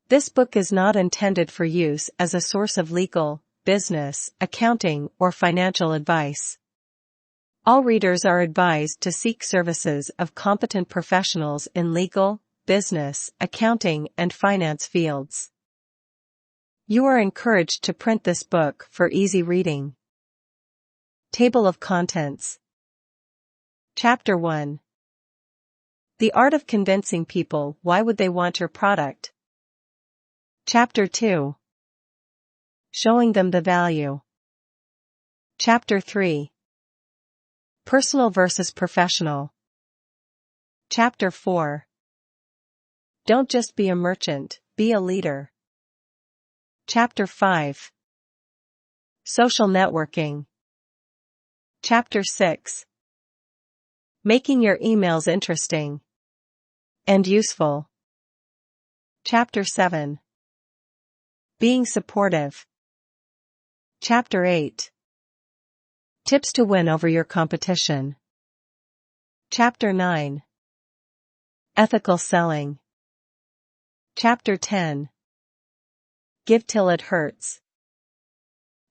This book is not intended for use as a source of legal, business, accounting, or financial advice. All readers are advised to seek services of competent professionals in legal, business, accounting, and finance fields. You are encouraged to print this book for easy reading. Table of Contents. Chapter 1. The Art of Convincing People Why Would They Want Your Product? Chapter 2. Showing Them the Value. Chapter 3. Personal versus Professional. Chapter 4. Don't just be a merchant, be a leader. Chapter 5. Social Networking. Chapter 6. Making your emails interesting and useful. Chapter 7. Being supportive. Chapter 8. Tips to win over your competition. Chapter 9. Ethical selling. Chapter 10. Give till it hurts.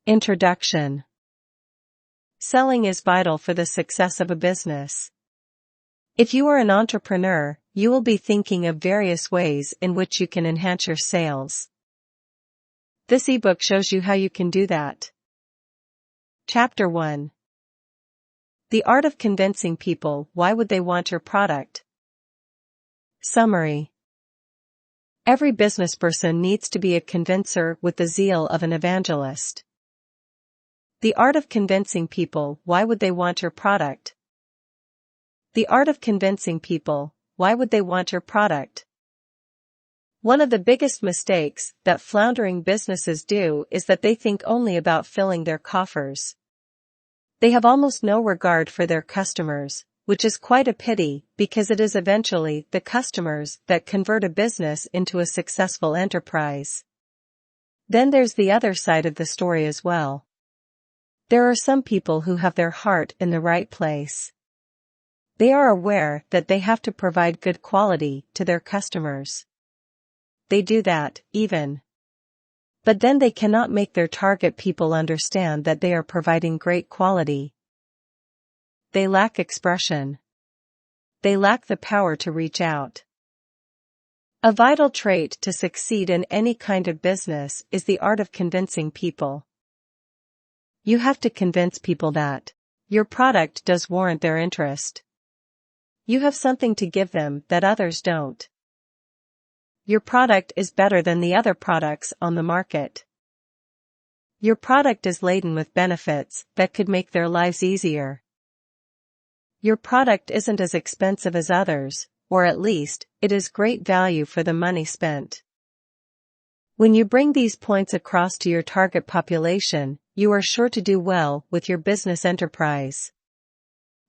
Introduction. Selling is vital for the success of a business. If you are an entrepreneur, you will be thinking of various ways in which you can enhance your sales. This ebook shows you how you can do that. Chapter 1. The Art of Convincing People Why Would They Want Your Product? Summary. Every businessperson needs to be a convincer with the zeal of an evangelist. The Art of Convincing People Why Would They Want Your Product? The Art of Convincing People Why Would They Want Your Product? One of the biggest mistakes that floundering businesses do is that they think only about filling their coffers. They have almost no regard for their customers, which is quite a pity because it is eventually the customers that convert a business into a successful enterprise. Then there's the other side of the story as well. There are some people who have their heart in the right place. They are aware that they have to provide good quality to their customers. They do that, even. But then they cannot make their target people understand that they are providing great quality. They lack expression. They lack the power to reach out. A vital trait to succeed in any kind of business is the art of convincing people. You have to convince people that your product does warrant their interest. You have something to give them that others don't. Your product is better than the other products on the market. Your product is laden with benefits that could make their lives easier. Your product isn't as expensive as others, or at least, it is great value for the money spent. When you bring these points across to your target population, you are sure to do well with your business enterprise.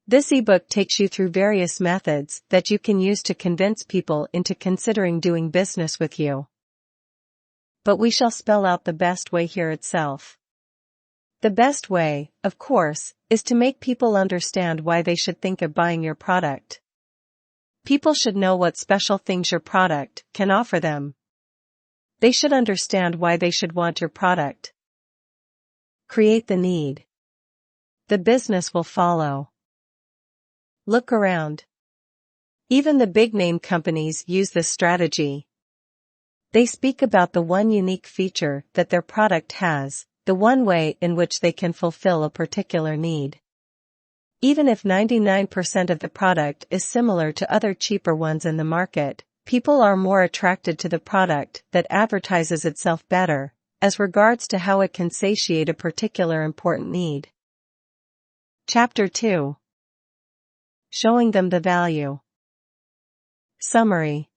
This ebook takes you through various methods that you can use to convince people into considering doing business with you. But we shall spell out the best way here itself. The best way, of course, is to make people understand why they should think of buying your product. People should know what special things your product can offer them. They should understand why they should want your product. Create the need. The business will follow. Look around. Even the big-name companies use this strategy. They speak about the one unique feature that their product has, the one way in which they can fulfill a particular need. Even if 99% of the product is similar to other cheaper ones in the market, people are more attracted to the product that advertises itself better, as regards to how it can satiate a particular important need. Chapter 2. Showing them the value. Summary.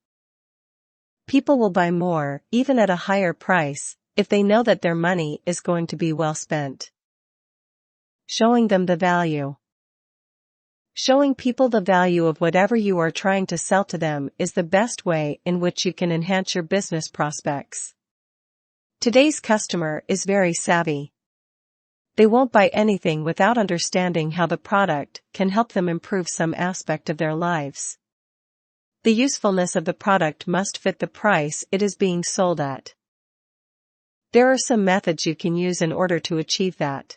People will buy more, even at a higher price, if they know that their money is going to be well spent. Showing them the value. Showing people the value of whatever you are trying to sell to them is the best way in which you can enhance your business prospects. Today's customer is very savvy. They won't buy anything without understanding how the product can help them improve some aspect of their lives. The usefulness of the product must fit the price it is being sold at. There are some methods you can use in order to achieve that.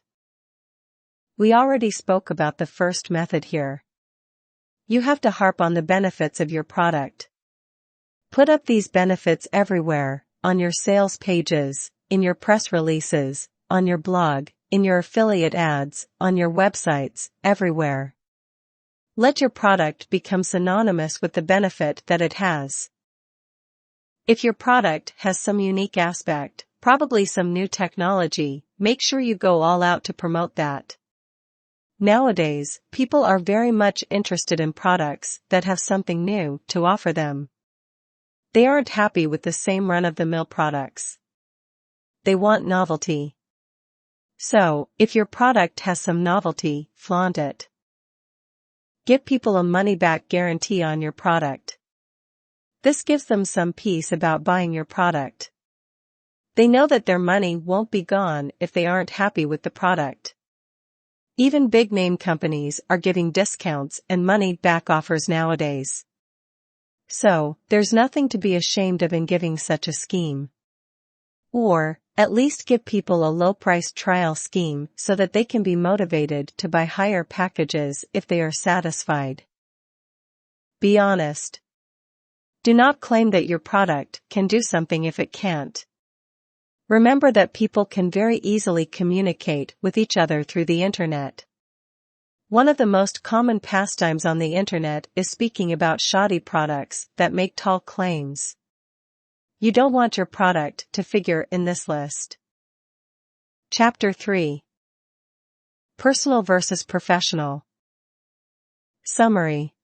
We already spoke about the first method here. You have to harp on the benefits of your product. Put up these benefits everywhere, on your sales pages, in your press releases, on your blog, in your affiliate ads, on your websites, everywhere. Let your product become synonymous with the benefit that it has. If your product has some unique aspect, probably some new technology, make sure you go all out to promote that. Nowadays, people are very much interested in products that have something new to offer them. They aren't happy with the same run-of-the-mill products. They want novelty. So, if your product has some novelty, flaunt it. Give people a money-back guarantee on your product. This gives them some peace about buying your product. They know that their money won't be gone if they aren't happy with the product. Even big-name companies are giving discounts and money-back offers nowadays. So, there's nothing to be ashamed of in giving such a scheme. Or, at least give people a low-priced trial scheme so that they can be motivated to buy higher packages if they are satisfied. Be honest. Do not claim that your product can do something if it can't. Remember that people can very easily communicate with each other through the internet. One of the most common pastimes on the internet is speaking about shoddy products that make tall claims. You don't want your product to figure in this list. Chapter 3. Personal versus professional. Summary.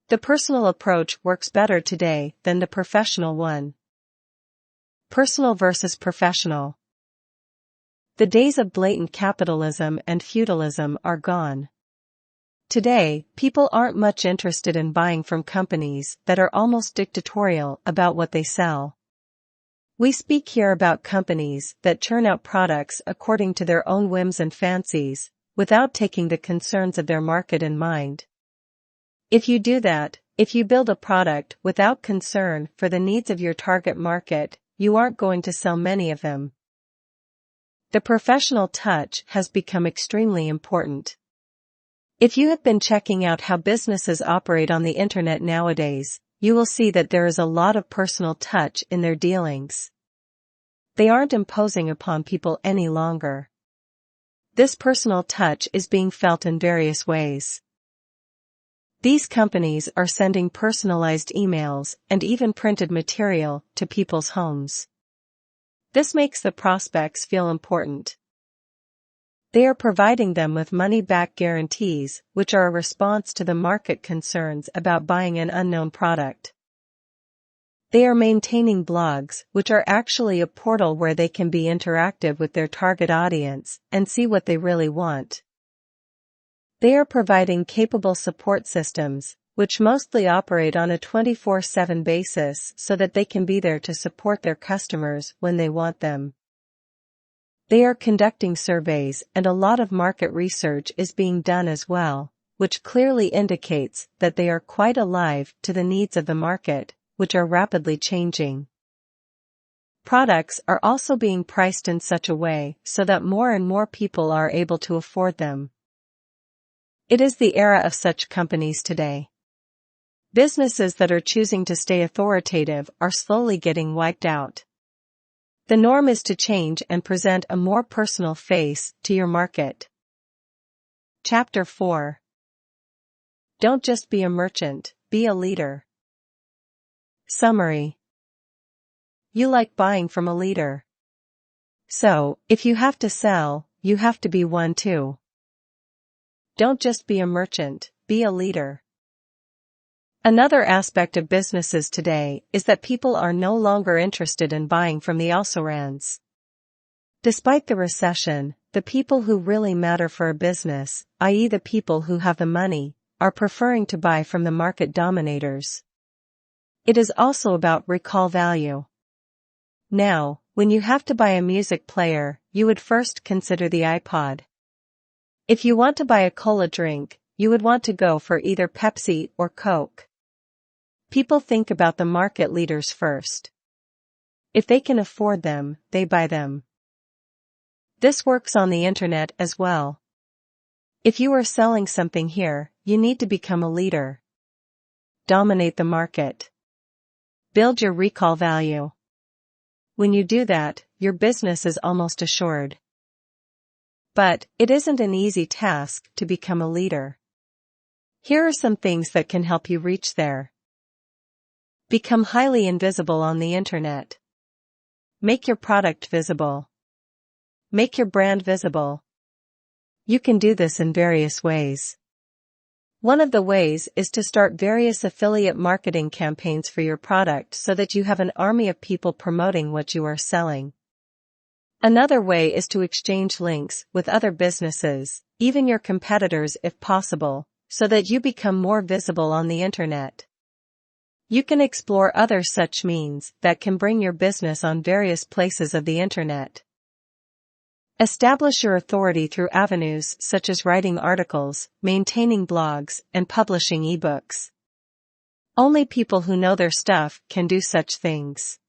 The personal approach works better today than the professional one. Personal versus professional. The days of blatant capitalism and feudalism are gone. Today, people aren't much interested in buying from companies that are almost dictatorial about what they sell. We speak here about companies that churn out products according to their own whims and fancies, without taking the concerns of their market in mind. If you do that, if you build a product without concern for the needs of your target market, you aren't going to sell many of them. The professional touch has become extremely important. If you have been checking out how businesses operate on the internet nowadays, you will see that there is a lot of personal touch in their dealings. They aren't imposing upon people any longer. This personal touch is being felt in various ways. These companies are sending personalized emails and even printed material to people's homes. This makes the prospects feel important. They are providing them with money-back guarantees, which are a response to the market concerns about buying an unknown product. They are maintaining blogs, which are actually a portal where they can be interactive with their target audience and see what they really want. They are providing capable support systems, which mostly operate on a 24/7 basis so that they can be there to support their customers when they want them. They are conducting surveys and a lot of market research is being done as well, which clearly indicates that they are quite alive to the needs of the market, which are rapidly changing. Products are also being priced in such a way so that more and more people are able to afford them. It is the era of such companies today. Businesses that are choosing to stay authoritative are slowly getting wiped out. The norm is to change and present a more personal face to your market. Chapter 4. Don't just be a merchant, be a leader. Summary. You like buying from a leader. So, if you have to sell, you have to be one too. Don't just be a merchant, be a leader. Another aspect of businesses today is that people are no longer interested in buying from the also-rans. Despite the recession, the people who really matter for a business, i.e. the people who have the money, are preferring to buy from the market dominators. It is also about recall value. Now, when you have to buy a music player, you would first consider the iPod. If you want to buy a cola drink, you would want to go for either Pepsi or Coke. People think about the market leaders first. If they can afford them, they buy them. This works on the internet as well. If you are selling something here, you need to become a leader. Dominate the market. Build your recall value. When you do that, your business is almost assured. But it isn't an easy task to become a leader. Here are some things that can help you reach there. Become highly invisible on the internet. Make your product visible. Make your brand visible. You can do this in various ways. One of the ways is to start various affiliate marketing campaigns for your product so that you have an army of people promoting what you are selling. Another way is to exchange links with other businesses, even your competitors if possible, so that you become more visible on the internet. You can explore other such means that can bring your business on various places of the internet. Establish your authority through avenues such as writing articles, maintaining blogs, and publishing ebooks. Only people who know their stuff can do such things.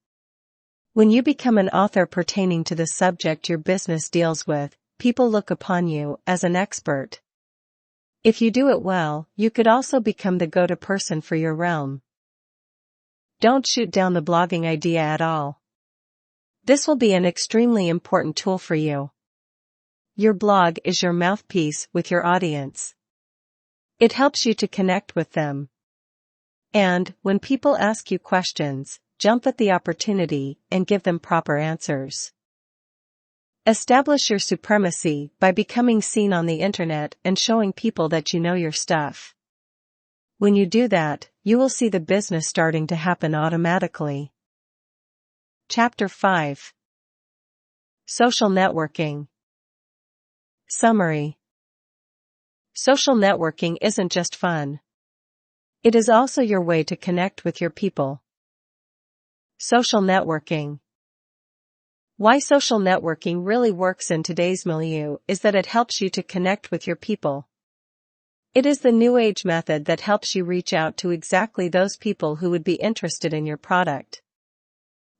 When you become an author pertaining to the subject your business deals with, people look upon you as an expert. If you do it well, you could also become the go-to person for your realm. Don't shoot down the blogging idea at all. This will be an extremely important tool for you. Your blog is your mouthpiece with your audience. It helps you to connect with them. And, when people ask you questions, jump at the opportunity and give them proper answers. Establish your supremacy by becoming seen on the internet and showing people that you know your stuff. When you do that, you will see the business starting to happen automatically. Chapter 5. Social networking. Summary. Social networking isn't just fun. It is also your way to connect with your people. Social networking. Why social networking really works in today's milieu is that it helps you to connect with your people. It is the new age method that helps you reach out to exactly those people who would be interested in your product.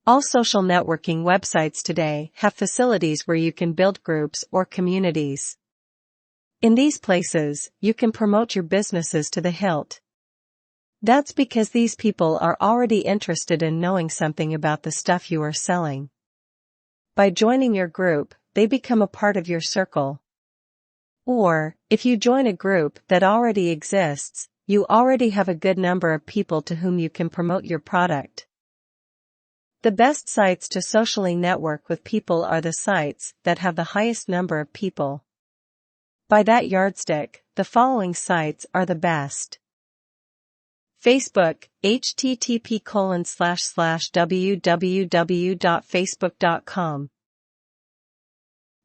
All social networking websites today have facilities where you can build groups or communities. In these places, you can promote your businesses to the hilt. That's because these people are already interested in knowing something about the stuff you are selling. By joining your group, they become a part of your circle. Or, if you join a group that already exists, you already have a good number of people to whom you can promote your product. The best sites to socially network with people are the sites that have the highest number of people. By that yardstick, the following sites are the best. Facebook, http://www.facebook.com.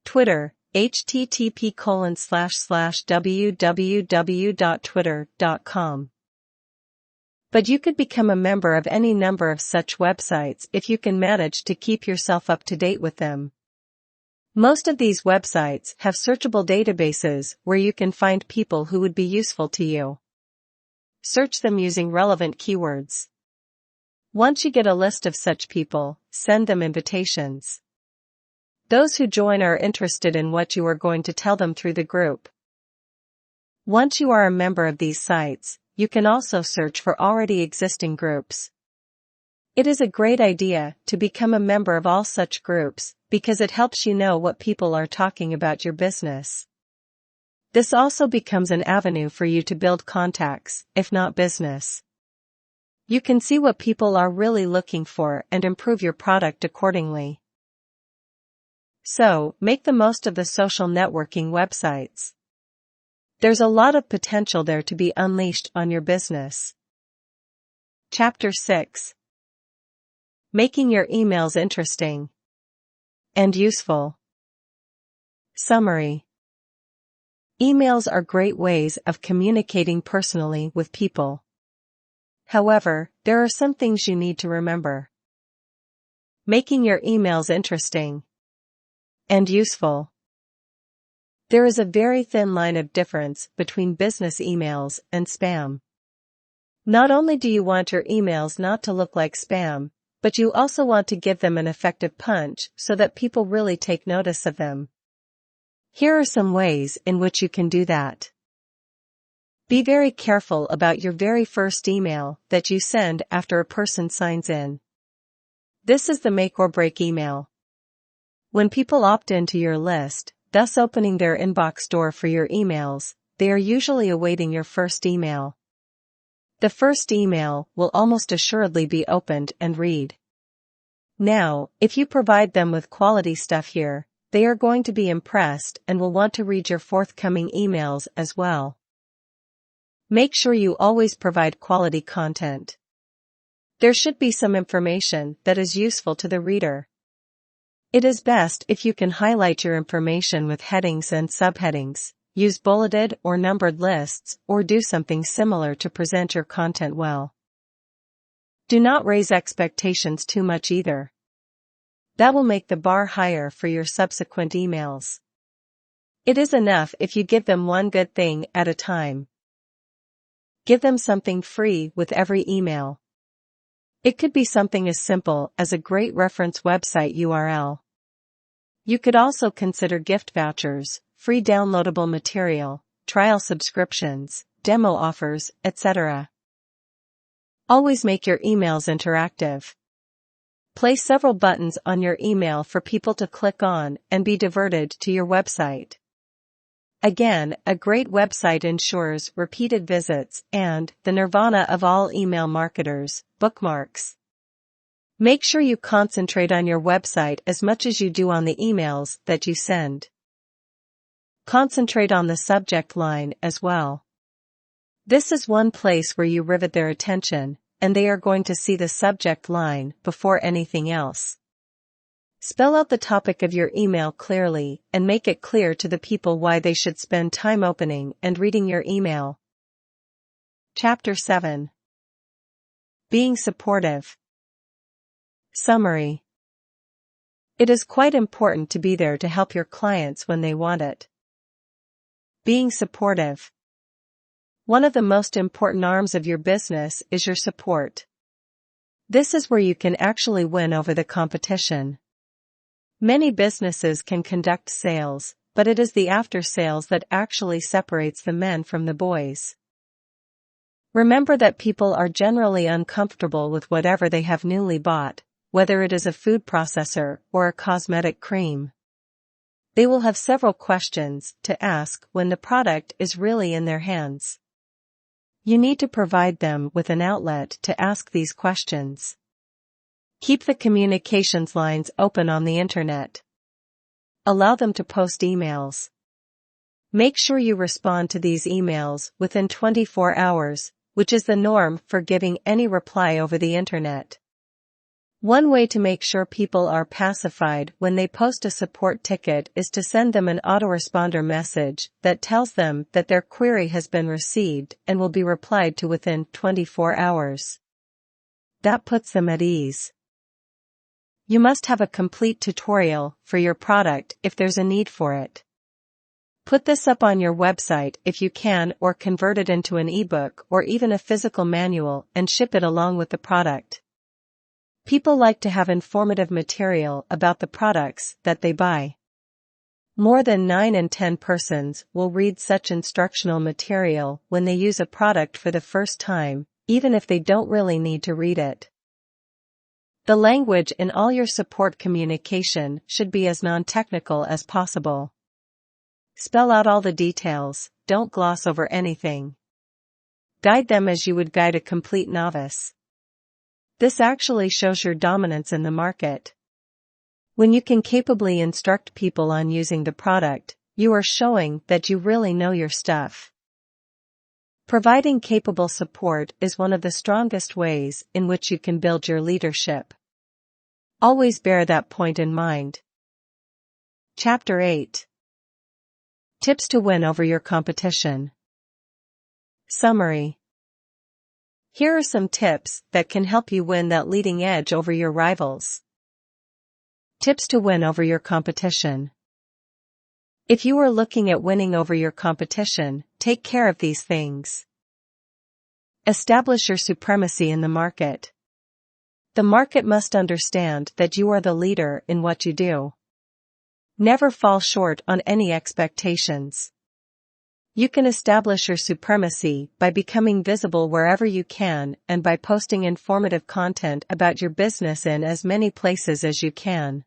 Twitter, http://www.twitter.com. But you could become a member of any number of such websites if you can manage to keep yourself up to date with them. Most of these websites have searchable databases where you can find people who would be useful to you. Search them using relevant keywords. Once you get a list of such people, send them invitations. Those who join are interested in what you are going to tell them through the group. Once you are a member of these sites, you can also search for already existing groups. It is a great idea to become a member of all such groups, because it helps you know what people are talking about your business. This also becomes an avenue for you to build contacts, if not business. You can see what people are really looking for and improve your product accordingly. So, make the most of the social networking websites. There's a lot of potential there to be unleashed on your business. Chapter 6. Making your emails interesting and useful. Summary. Emails are great ways of communicating personally with people. However, there are some things you need to remember. Making your emails interesting and useful. There is a very thin line of difference between business emails and spam. Not only do you want your emails not to look like spam, but you also want to give them an effective punch so that people really take notice of them. Here are some ways in which you can do that. Be very careful about your very first email that you send after a person signs in. This is the make or break email. When people opt into your list, thus opening their inbox door for your emails, they are usually awaiting your first email. The first email will almost assuredly be opened and read. Now, if you provide them with quality stuff here, they are going to be impressed and will want to read your forthcoming emails as well. Make sure you always provide quality content. There should be some information that is useful to the reader. It is best if you can highlight your information with headings and subheadings, use bulleted or numbered lists, or do something similar to present your content well. Do not raise expectations too much either. That will make the bar higher for your subsequent emails. It is enough if you give them one good thing at a time. Give them something free with every email. It could be something as simple as a great reference website URL. You could also consider gift vouchers, free downloadable material, trial subscriptions, demo offers, etc. Always make your emails interactive. Place several buttons on your email for people to click on and be diverted to your website. Again, a great website ensures repeated visits and, the nirvana of all email marketers, bookmarks. Make sure you concentrate on your website as much as you do on the emails that you send. Concentrate on the subject line as well. This is one place where you rivet their attention, and they are going to see the subject line before anything else. Spell out the topic of your email clearly and make it clear to the people why they should spend time opening and reading your email. Chapter 7. Being supportive. Summary. It is quite important to be there to help your clients when they want it. Being supportive. One of the most important arms of your business is your support. This is where you can actually win over the competition. Many businesses can conduct sales, but it is the after sales that actually separates the men from the boys. Remember that people are generally uncomfortable with whatever they have newly bought, whether it is a food processor or a cosmetic cream. They will have several questions to ask when the product is really in their hands. You need to provide them with an outlet to ask these questions. Keep the communications lines open on the internet. Allow them to post emails. Make sure you respond to these emails within 24 hours, which is the norm for giving any reply over the internet. One way to make sure people are pacified when they post a support ticket is to send them an autoresponder message that tells them that their query has been received and will be replied to within 24 hours. That puts them at ease. You must have a complete tutorial for your product if there's a need for it. Put this up on your website if you can, or convert it into an ebook or even a physical manual and ship it along with the product. People like to have informative material about the products that they buy. More than 9 in 10 persons will read such instructional material when they use a product for the first time, even if they don't really need to read it. The language in all your support communication should be as non-technical as possible. Spell out all the details, don't gloss over anything. Guide them as you would guide a complete novice. This actually shows your dominance in the market. When you can capably instruct people on using the product, you are showing that you really know your stuff. Providing capable support is one of the strongest ways in which you can build your leadership. Always bear that point in mind. Chapter 8. Tips to win over your competition. Summary. Here are some tips that can help you win that leading edge over your rivals. Tips to win over your competition. If you are looking at winning over your competition, take care of these things. Establish your supremacy in the market. The market must understand that you are the leader in what you do. Never fall short on any expectations. You can establish your supremacy by becoming visible wherever you can and by posting informative content about your business in as many places as you can.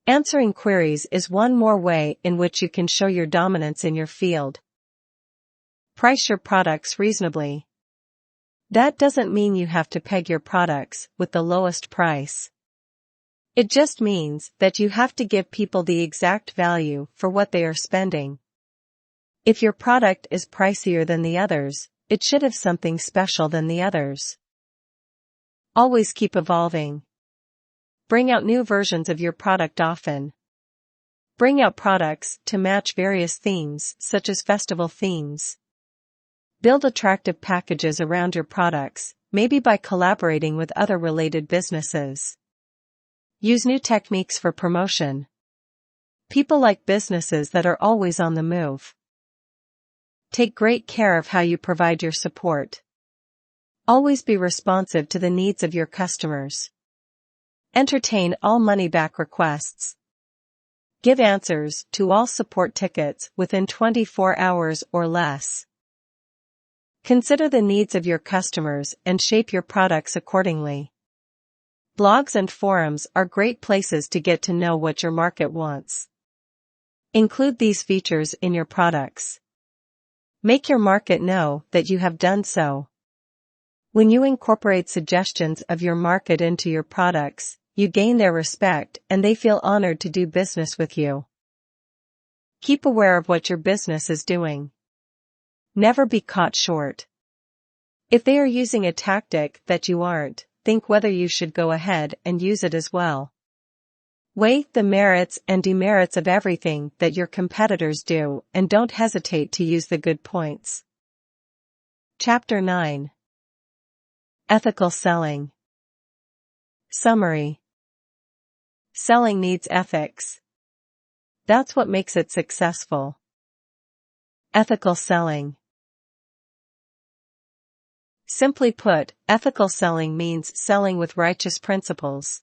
Answering queries is one more way in which you can show your dominance in your field. Price your products reasonably. That doesn't mean you have to peg your products with the lowest price. It just means that you have to give people the exact value for what they are spending. If your product is pricier than the others, it should have something special than the others. Always keep evolving. Bring out new versions of your product often. Bring out products to match various themes, such as festival themes. Build attractive packages around your products, maybe by collaborating with other related businesses. Use new techniques for promotion. People like businesses that are always on the move. Take great care of how you provide your support. Always be responsive to the needs of your customers. Entertain all money-back requests. Give answers to all support tickets within 24 hours or less. Consider the needs of your customers and shape your products accordingly. Blogs and forums are great places to get to know what your market wants. Include these features in your products. Make your market know that you have done so. When you incorporate suggestions of your market into your products, you gain their respect and they feel honored to do business with you. Keep aware of what your business is doing. Never be caught short. If they are using a tactic that you aren't, think whether you should go ahead and use it as well. Weigh the merits and demerits of everything that your competitors do and don't hesitate to use the good points. Chapter 9. Ethical Selling. Summary. Selling needs ethics. That's what makes it successful. Ethical selling. Simply put, ethical selling means selling with righteous principles.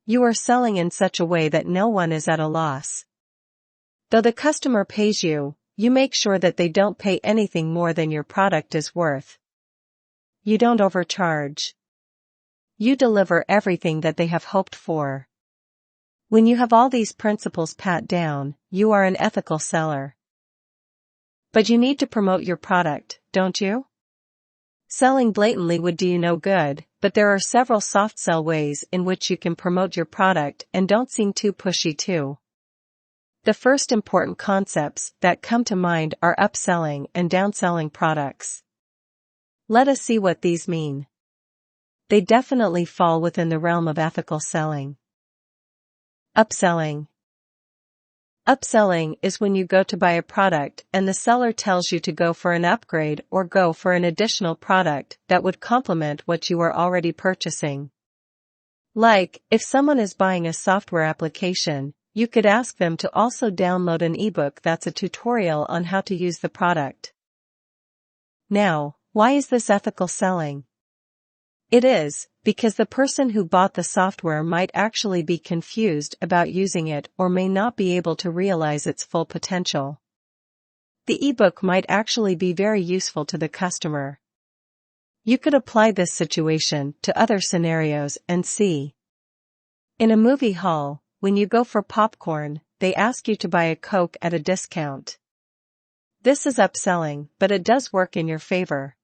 You are selling in such a way that no one is at a loss. Though the customer pays you, you make sure that they don't pay anything more than your product is worth. You don't overcharge. You deliver everything that they have hoped for. When you have all these principles pat down, you are an ethical seller. But you need to promote your product, don't you? Selling blatantly would do you no good, but there are several soft sell ways in which you can promote your product and don't seem too pushy too. The first important concepts that come to mind are upselling and downselling products. Let us see what these mean. They definitely fall within the realm of ethical selling. Upselling. Upselling is when you go to buy a product and the seller tells you to go for an upgrade or go for an additional product that would complement what you are already purchasing. Like, if someone is buying a software application, you could ask them to also download an ebook that's a tutorial on how to use the product. Now, why is this ethical selling? It is, because the person who bought the software might actually be confused about using it or may not be able to realize its full potential. The ebook might actually be very useful to the customer. You could apply this situation to other scenarios and see. In a movie hall, when you go for popcorn, they ask you to buy a Coke at a discount. This is upselling, but it does work in your favor.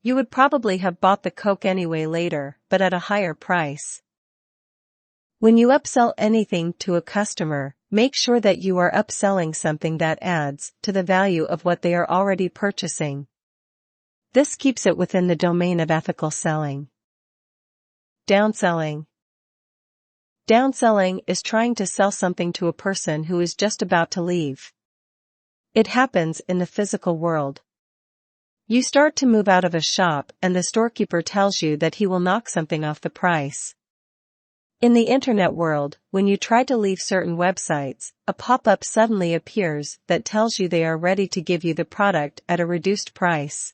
You would probably have bought the Coke anyway later, but at a higher price. When you upsell anything to a customer, make sure that you are upselling something that adds to the value of what they are already purchasing. This keeps it within the domain of ethical selling. Downselling. Downselling is trying to sell something to a person who is just about to leave. It happens in the physical world. You start to move out of a shop and the storekeeper tells you that he will knock something off the price. In the internet world, when you try to leave certain websites, a pop-up suddenly appears that tells you they are ready to give you the product at a reduced price.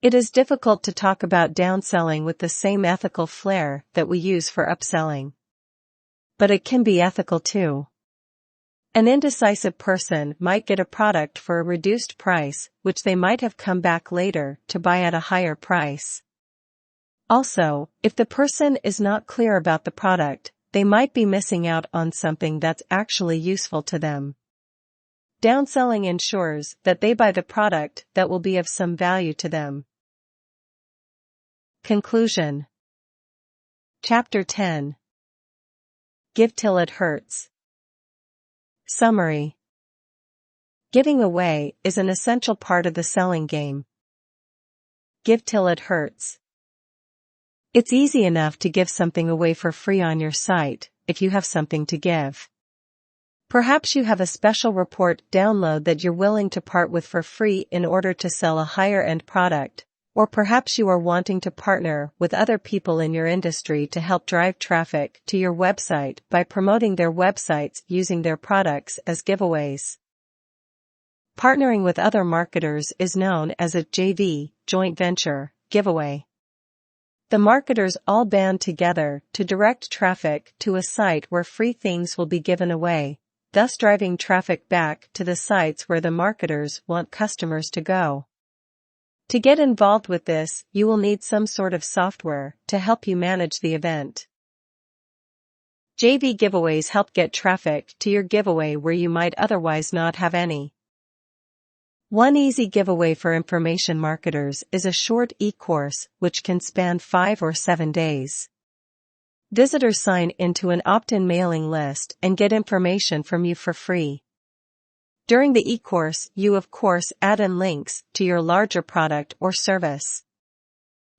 It is difficult to talk about downselling with the same ethical flair that we use for upselling. But it can be ethical too. An indecisive person might get a product for a reduced price, which they might have come back later to buy at a higher price. Also, if the person is not clear about the product, they might be missing out on something that's actually useful to them. Downselling ensures that they buy the product that will be of some value to them. Conclusion. Chapter 10. Give till it hurts. Summary. Giving away is an essential part of the selling game. Give till it hurts. It's easy enough to give something away for free on your site, if you have something to give. Perhaps you have a special report download that you're willing to part with for free in order to sell a higher-end product, or perhaps you are wanting to partner with other people in your industry to help drive traffic to your website by promoting their websites using their products as giveaways. Partnering with other marketers is known as a JV, joint venture, giveaway. The marketers all band together to direct traffic to a site where free things will be given away, thus driving traffic back to the sites where the marketers want customers to go. To get involved with this, you will need some sort of software to help you manage the event. JV giveaways help get traffic to your giveaway where you might otherwise not have any. One easy giveaway for information marketers is a short e-course which can span 5 or 7 days. Visitors sign into an opt-in mailing list and get information from you for free. During the e-course, you of course add in links to your larger product or service.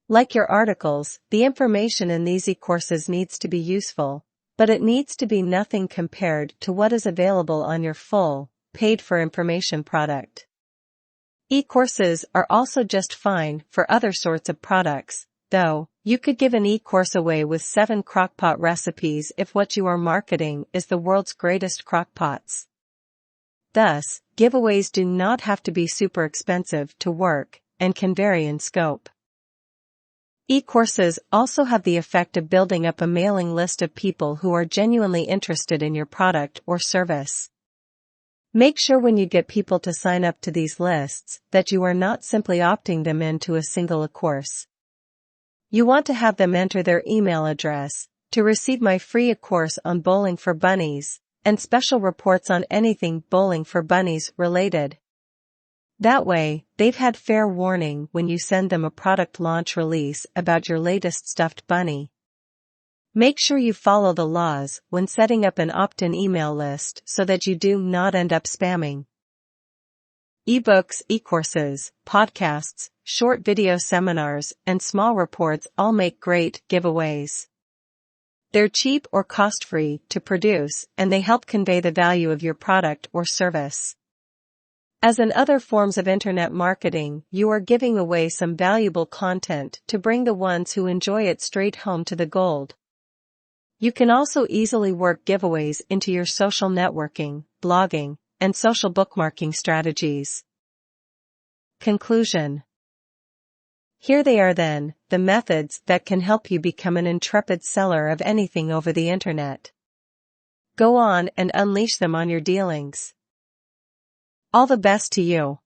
Like your articles, the information in these e-courses needs to be useful, but it needs to be nothing compared to what is available on your full, paid-for-information product. E-courses are also just fine for other sorts of products, though. You could give an e-course away with 7 crockpot recipes if what you are marketing is the world's greatest crockpots. Thus, giveaways do not have to be super expensive to work, and can vary in scope. E-courses also have the effect of building up a mailing list of people who are genuinely interested in your product or service. Make sure when you get people to sign up to these lists that you are not simply opting them into a single e-course. You want to have them enter their email address to receive my free e-course on bowling for bunnies, and special reports on anything bowling for bunnies related. That way, they've had fair warning when you send them a product launch release about your latest stuffed bunny. Make sure you follow the laws when setting up an opt-in email list so that you do not end up spamming. Ebooks, e-courses, podcasts, short video seminars, and small reports all make great giveaways. They're cheap or cost-free to produce, and they help convey the value of your product or service. As in other forms of internet marketing, you are giving away some valuable content to bring the ones who enjoy it straight home to the gold. You can also easily work giveaways into your social networking, blogging, and social bookmarking strategies. Conclusion. Here they are then, the methods that can help you become an intrepid seller of anything over the internet. Go on and unleash them on your dealings. All the best to you.